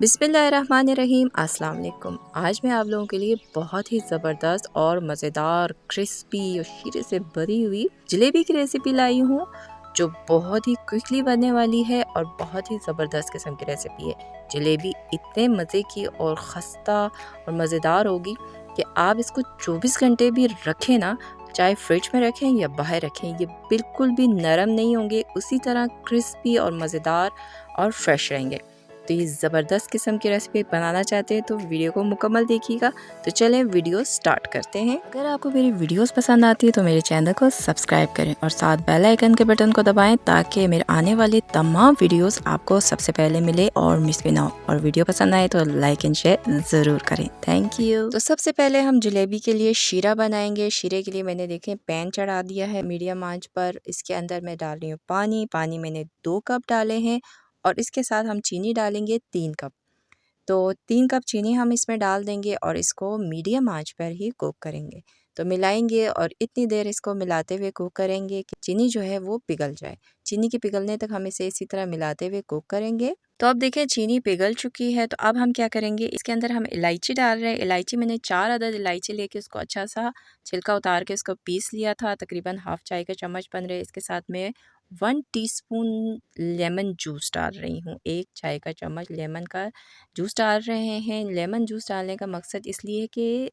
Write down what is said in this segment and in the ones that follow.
बिस्मिल्लाहिर्रहमानिर्रहीम। अस्सलाम वालेकुम। आज मैं आप लोगों के लिए बहुत ही ज़बरदस्त और मज़ेदार क्रिस्पी और शीरे से भरी हुई जलेबी की रेसिपी लाई हूँ, जो बहुत ही क्विकली बनने वाली है और बहुत ही ज़बरदस्त किस्म की रेसिपी है। जलेबी इतने मज़े की और ख़स्ता और मज़ेदार होगी कि आप इसको 24 घंटे भी रखें ना, चाहे फ्रिज में रखें या बाहर रखें, ये बिल्कुल भी नरम नहीं होंगे, उसी तरह क्रिस्पी और मज़ेदार और फ्रेश रहेंगे। तो ये ज़बरदस्त किस्म की रेसिपी बनाना चाहते हैं तो वीडियो को मुकम्मल देखिएगा। तो चलें वीडियो स्टार्ट करते हैं। अगर आपको मेरी वीडियोस पसंद आती है तो मेरे चैनल को सब्सक्राइब करें और साथ बेल आइकन के बटन को दबाएं ताकि मेरे आने वाले तमाम वीडियोस आपको सबसे पहले मिले और मिस भी ना हो। और वीडियो पसंद आए तो लाइक एंड शेयर ज़रूर करें। Thank you. तो सबसे पहले हम जलेबी के लिए शीरा बनाएंगे। शीरे के लिए मैंने देखें पैन चढ़ा दिया है मीडियम आंच पर। इसके अंदर मैं डाल रही हूँ पानी मैंने 2 कप डाले हैं और इसके साथ हम चीनी डालेंगे 3 कप। तो 3 कप चीनी हम इसमें डाल देंगे और इसको मीडियम आंच पर ही कुक करेंगे। तो मिलाएंगे और इतनी देर इसको मिलाते हुए कुक करेंगे कि चीनी जो है वो पिघल जाए। चीनी के पिघलने तक हम इसे इसी तरह मिलाते हुए कुक करेंगे। तो अब देखें चीनी पिघल चुकी है। तो अब हम क्या करेंगे, इसके अंदर हम इलायची डाल रहे हैं। इलायची मैंने 4 अदद इलायची लेके उसको अच्छा सा छिलका उतार के उसको पीस लिया था। तकरीबन हाफ चाय का चम्मच बन रहे। इसके साथ में 1 टीस्पून लेमन जूस डाल रही हूँ। 1 चाय का चम्मच लेमन का जूस डाल रहे हैं। लेमन जूस डालने का मकसद इसलिए है कि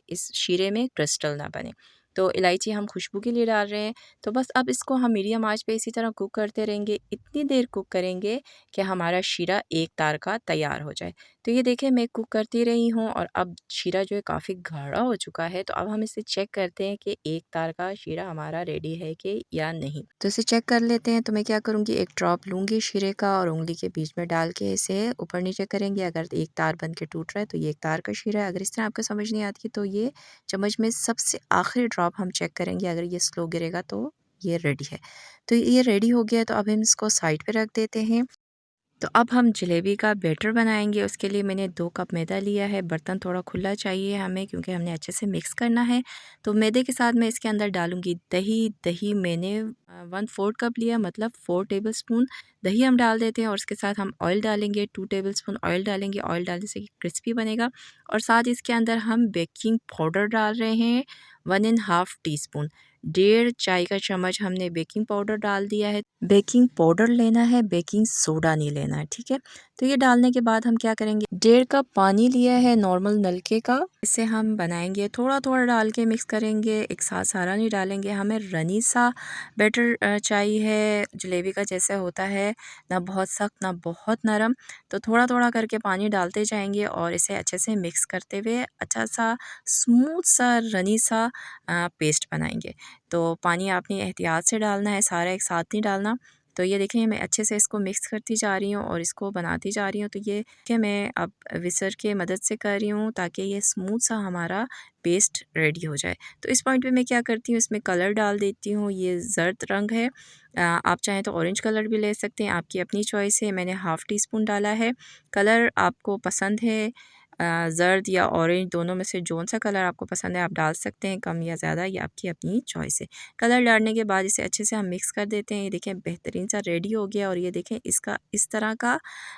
इस शीरे में क्रिस्टल ना बने। तो इलायची हम खुशबू के लिए डाल रहे हैं। तो बस अब इसको हम मीडियम आंच पे इसी तरह कुक करते रहेंगे। इतनी देर कुक करेंगे कि हमारा शीरा एक तार का तैयार हो जाए। तो ये देखें मैं कुक करती रही हूँ और अब शीरा जो है काफ़ी गाढ़ा हो चुका है। तो अब हम इसे चेक करते हैं कि एक तार का शीरा हमारा रेडी है कि या नहीं। तो इसे चेक कर लेते हैं। तो मैं क्या करूँगी, एक ड्रॉप लूँगी शीरे का और उंगली के बीच में डाल के इसे ऊपर नीचे करेंगे। अगर एक तार बन के टूट रहा है तो ये एक तार का शीरा है। अगर इस तरह आपको समझ नहीं आती तो ये चम्मच में सबसे आखिरी ड्रॉप हम चेक करेंगे। अगर ये स्लो गिरेगा तो ये रेडी है। तो ये रेडी हो गया। तो अब हम इसको साइड पे रख देते हैं। तो अब हम जलेबी का बैटर बनाएंगे। उसके लिए मैंने 2 कप मैदा लिया है। बर्तन थोड़ा खुला चाहिए हमें क्योंकि हमने अच्छे से मिक्स करना है। तो मैदे के साथ मैं इसके अंदर डालूँगी दही। दही मैंने 1/4 कप लिया, मतलब 4 टेबलस्पून दही हम डाल देते हैं और उसके साथ हम ऑयल डालेंगे। 2 टेबलस्पून ऑयल डालेंगे। ऑयल डालने से क्रिस्पी बनेगा। और साथ इसके अंदर हम बेकिंग पाउडर डाल रहे हैं 1½ टीस्पून। 1.5 चाय का चम्मच हमने बेकिंग पाउडर डाल दिया है। बेकिंग पाउडर लेना है, बेकिंग सोडा नहीं लेना है, ठीक है। तो ये डालने के बाद हम क्या करेंगे, 1.5 कप पानी लिया है नॉर्मल नलके का। इसे हम बनाएंगे, थोड़ा थोड़ा डाल के मिक्स करेंगे, एक साथ सारा नहीं डालेंगे। हमें रनी सा बैटर चाहिए है, जलेबी का जैसे होता है, ना बहुत सख्त ना बहुत नरम। तो थोड़ा थोड़ा करके पानी डालते जाएंगे और इसे अच्छे से मिक्स करते हुए अच्छा सा स्मूथ सा रनी सा पेस्ट बनाएंगे। तो पानी आपने एहतियात से डालना है, सारा एक साथ नहीं डालना। तो ये देखें मैं अच्छे से इसको मिक्स करती जा रही हूँ और इसको बनाती जा रही हूँ। तो ये कि मैं अब विस्कर के मदद से कर रही हूँ ताकि ये स्मूथ सा हमारा पेस्ट रेडी हो जाए। तो इस पॉइंट पे मैं क्या करती हूँ, इसमें कलर डाल देती हूँ। ये ज़र्द रंग है, आप चाहें तो ऑरेंज कलर भी ले सकते हैं, आपकी अपनी चॉइस है। मैंने ½ टीस्पून डाला है। कलर आपको पसंद है ज़र्द या ऑरेंज, दोनों में से जौन सा कलर आपको पसंद है आप डाल सकते हैं, कम या ज़्यादा ये आपकी अपनी चॉइस है। कलर डालने के बाद इसे अच्छे से हम मिक्स कर देते हैं। ये देखें बेहतरीन सा रेडी हो गया। और ये देखें इसका इस तरह का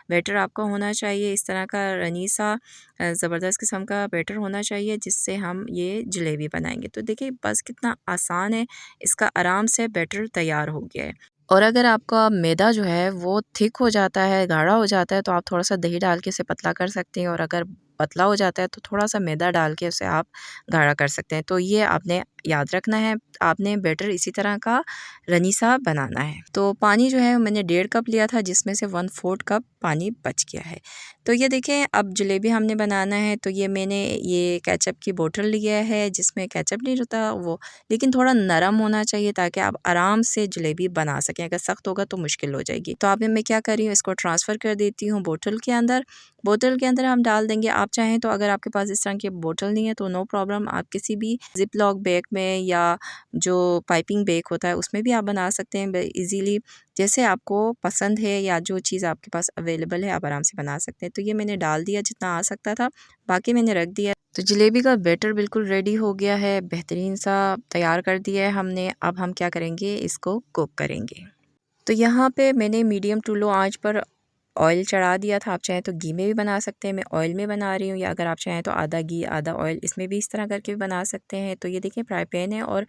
बैटर आपका होना चाहिए, इस तरह का रनी सा ज़बरदस्त किस्म का बैटर होना चाहिए जिससे हम ये जलेबी बनाएंगे। तो देखिए बस कितना आसान है, इसका आराम से बैटर तैयार हो गया है। और अगर आपका मैदा जो है वो थिक हो जाता है, गाढ़ा हो जाता है, तो आप थोड़ा सा दही डाल के इसे पतला कर सकते हैं। और अगर पतला हो जाता है तो थोड़ा सा मैदा डाल के उसे आप गाढ़ा कर सकते हैं। तो ये आपने याद रखना है, आपने बैटर इसी तरह का रनी सा बनाना है। तो पानी जो है मैंने 1.5 कप लिया था जिसमें से 1/4 कप पानी बच गया है। तो ये देखें अब जलेबी हमने बनाना है। तो ये मैंने ये केचप की बोतल लिया है जिसमें केचप नहीं होता वो, लेकिन थोड़ा नरम होना चाहिए ताकि आप आराम से जलेबी बना सकें। अगर सख्त होगा तो मुश्किल हो जाएगी। तो अब मैं क्या कर रही हूँ, इसको ट्रांसफ़र कर देती हूँ बोतल के अंदर। बोतल के अंदर हम डाल देंगे। आप चाहें तो अगर आपके पास इस तरह की बोतल नहीं है तो नो प्रॉब्लम, आप किसी भी ज़िप लॉक बैग में या जो पाइपिंग बैग होता है उसमें भी आप बना सकते हैं ईज़िली। जैसे आपको पसंद है या जो चीज़ आपके पास अवेलेबल है आप आराम से बना सकते हैं। तो ये मैंने डाल दिया जितना आ सकता था, बाकी मैंने रख दिया। तो जलेबी का बैटर बिल्कुल रेडी हो गया है, बेहतरीन सा तैयार कर दिया है हमने। अब हम क्या करेंगे, इसको कुक करेंगे। तो यहाँ पे मैंने मीडियम टू लो आंच पर ऑयल चढ़ा दिया था। आप चाहें तो घी में भी बना सकते हैं, मैं ऑयल में बना रही हूँ, या अगर आप चाहें तो आधा घी आधा ऑयल इसमें भी इस तरह करके भी बना सकते हैं। तो ये देखिए फ्राई पैन है और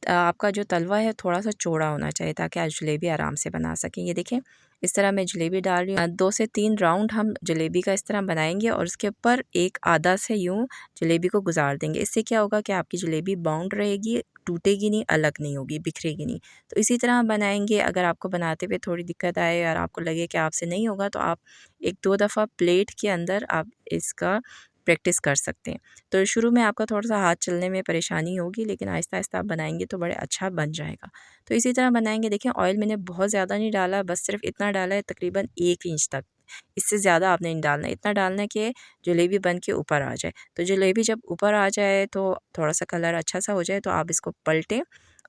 आपका जो तलवा है थोड़ा सा चौड़ा होना चाहिए ताकि आप जलेबी आराम से बना सकें। ये देखें इस तरह मैं जलेबी डाल रही हूँ। 2 से 3 राउंड हम जलेबी का इस तरह बनाएंगे और उसके ऊपर एक आधा से यूँ जलेबी को गुजार देंगे। इससे क्या होगा कि आपकी जलेबी बाउंड रहेगी, टूटेगी नहीं, अलग नहीं होगी, बिखरेगी नहीं। तो इसी तरह हम बनाएंगे। अगर आपको बनाते हुए थोड़ी दिक्कत आए और आपको लगे कि आपसे नहीं होगा तो आप 1-2 दफ़ा प्लेट के अंदर आप इसका प्रैक्टिस कर सकते हैं। तो शुरू में आपका थोड़ा-सा हाथ चलने में परेशानी होगी, लेकिन आहिस्ता-आहिस्ता आप बनाएँगे तो बड़े अच्छा बन जाएगा। तो इसी तरह बनाएँगे। देखिए ऑयल मैंने बहुत ज़्यादा नहीं डाला, बस सिर्फ इतना डाला है तकरीबन 1 इंच तक। इससे ज़्यादा आपने नहीं डालना है। इतना डालना है कि जलेबी बन के ऊपर आ जाए। तो जलेबी जब ऊपर आ जाए तो थोड़ा-सा कलर अच्छा-सा हो जाए तो आप इसको पलटें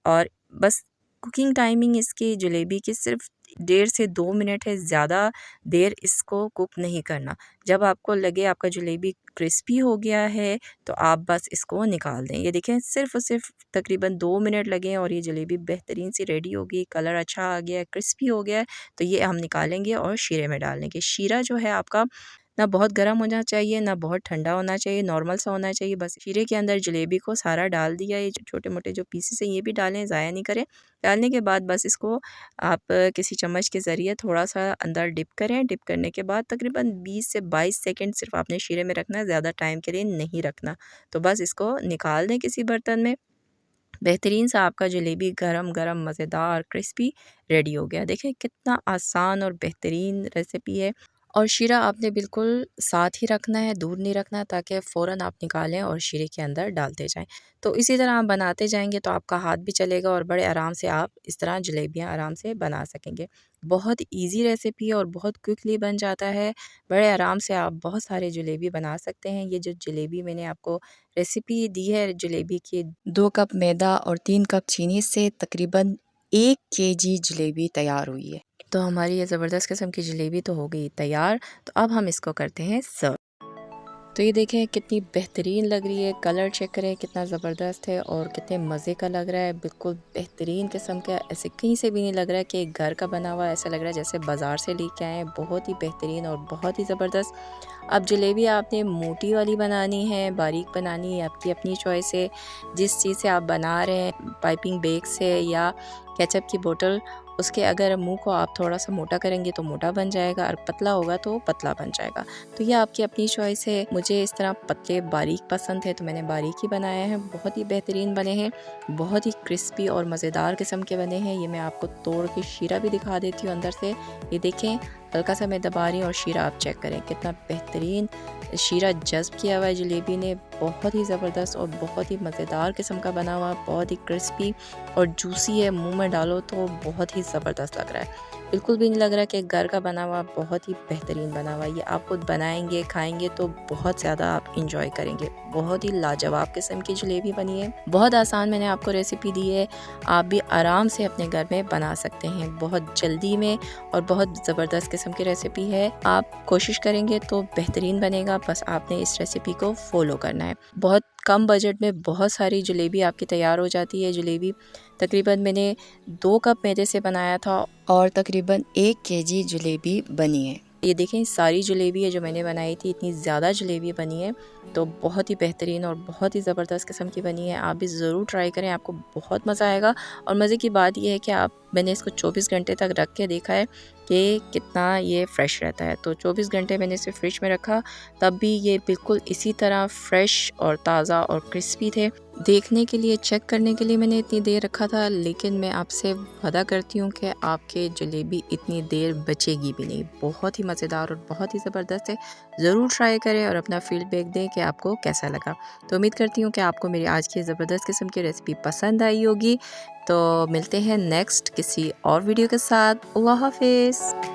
और बस कुकिंग टाइमिंग इसकी जलेबी की सिर्फ 1.5 से 2 मिनट है, ज़्यादा देर इसको कुक नहीं करना। जब आपको लगे आपका जलेबी क्रिस्पी हो गया है तो आप बस इसको निकाल दें। ये देखें सिर्फ़ और सिर्फ तकरीबन 2 मिनट लगे हैं और ये जलेबी बेहतरीन सी रेडी हो गई, कलर अच्छा आ गया है, क्रिस्पी हो गया है। तो ये हम निकालेंगे और शीरे में डाल देंगे। शीरा जो है आपका ना बहुत गर्म होना चाहिए, ना बहुत ठंडा होना चाहिए, नॉर्मल सा होना चाहिए। बस शीरे के अंदर जलेबी को सारा डाल दिया, ये जो छोटे-मोटे जो पीसेस हैं ये भी डालें, ज़ाया नहीं करें। डालने के बाद बस इसको आप किसी चम्मच के ज़रिए थोड़ा-सा अंदर डिप करें। डिप करने के बाद तकरीबन 20 से 22 सेकंड सिर्फ़ आपने शीरे में रखना है, ज़्यादा टाइम के लिए नहीं रखना। तो बस इसको निकाल दें किसी बर्तन में। बेहतरीन सा आपका जलेबी गरम-गरम मज़ेदार क्रिस्पी रेडी हो गया। देखें कितना आसान और बेहतरीन रेसिपी है। और शीरा आपने बिल्कुल साथ ही रखना है, दूर नहीं रखना ताकि फ़ौरन आप निकालें और शीरे के अंदर डालते जाएँ। तो इसी तरह आप बनाते जाएँगे तो आपका हाथ भी चलेगा और बड़े आराम से आप इस तरह जलेबियाँ आराम से बना सकेंगे। बहुत ईज़ी रेसिपी है और बहुत क्विकली बन जाता है। बड़े आराम से आप बहुत सारे जलेबी बना सकते हैं। ये जो जलेबी मैंने आपको रेसिपी दी है जलेबी की, 2 कप मैदा और 3 कप चीनी से तकरीबन 1 केजी जलेबी तैयार हुई है। तो हमारी ये ज़बरदस्त किस्म की जलेबी तो हो गई तैयार। तो अब हम इसको करते हैं सर्व। तो ये देखें कितनी बेहतरीन लग रही है, कलर चेक करें कितना ज़बरदस्त है और कितने मज़े का लग रहा है। बिल्कुल बेहतरीन किस्म का, ऐसे कहीं से भी नहीं लग रहा है कि घर का बना हुआ, ऐसा लग रहा है जैसे बाज़ार से लेके आए हैं। बहुत ही बेहतरीन और बहुत ही ज़बरदस्त। अब जलेबी आपने मोटी वाली बनानी है, बारीक बनानी है, आपकी अपनी चॉइस है। जिस चीज़ से आप बना रहे हैं, पाइपिंग बैग से या केचप की बोतल, उसके अगर मुंह को आप थोड़ा सा मोटा करेंगे तो मोटा बन जाएगा और पतला होगा तो पतला बन जाएगा। तो ये आपकी अपनी चॉइस है। मुझे इस तरह पतले बारीक पसंद है तो मैंने बारीक ही बनाया है। बहुत ही बेहतरीन बने हैं, बहुत ही क्रिस्पी और मज़ेदार किस्म के बने हैं। ये मैं आपको तोड़ के शीरा भी दिखा देती हूँ अंदर से। ये देखें हल्का सा मैं दबा रही हूँ और शीरा आप चेक करें कितना बेहतरीन शीरा जज़्ब किया हुआ है जलेबी ने। बहुत ही ज़बरदस्त और बहुत ही मज़ेदार किस्म का बना हुआ, बहुत ही क्रिस्पी और जूसी है। मुंह में डालो तो बहुत ही ज़बरदस्त लग रहा है। बिल्कुल भी नहीं लग रहा कि घर का बना हुआ, बहुत ही बेहतरीन बना हुआ। ये आप खुद बनाएंगे खाएंगे तो बहुत ज़्यादा आप इंजॉय करेंगे। बहुत ही लाजवाब किस्म की जलेबी बनी है। बहुत आसान मैंने आपको रेसिपी दी है, आप भी आराम से अपने घर में बना सकते हैं बहुत जल्दी में और बहुत ज़बरदस्त किस्म की रेसिपी है। आप कोशिश करेंगे तो बेहतरीन बनेगा, बस आपने इस रेसिपी को फॉलो करना है। बहुत कम बजट में बहुत सारी जलेबी आपकी तैयार हो जाती है। जलेबी तकरीबन मैंने 2 कप मैदे से बनाया था और तकरीबन 1 केजी जलेबी बनी है। ये देखें सारी जलेबी है जो मैंने बनाई थी, इतनी ज़्यादा जलेबी बनी है। तो बहुत ही बेहतरीन और बहुत ही ज़बरदस्त किस्म की बनी है। आप भी ज़रूर ट्राई करें, आपको बहुत मज़ा आएगा। और मज़े की बात यह है कि मैंने इसको 24 घंटे तक रख के देखा है कि कितना ये फ़्रेश रहता है। तो 24 घंटे मैंने इसे फ्रिज में रखा, तब भी ये बिल्कुल इसी तरह फ़्रेश और ताज़ा और क्रिस्पी थे। देखने के लिए, चेक करने के लिए मैंने इतनी देर रखा था, लेकिन मैं आपसे वादा करती हूँ कि आपके जलेबी इतनी देर बचेगी भी नहीं। बहुत ही मज़ेदार और बहुत ही ज़बरदस्त है। ज़रूर ट्राई करें और अपना फीडबैक दें कि आपको कैसा लगा। तो उम्मीद करती हूँ कि आपको मेरी आज की ज़बरदस्त किस्म की रेसिपी पसंद आई होगी। तो मिलते हैं नेक्स्ट किसी और वीडियो के साथ। अल्लाह हाफ़िज़।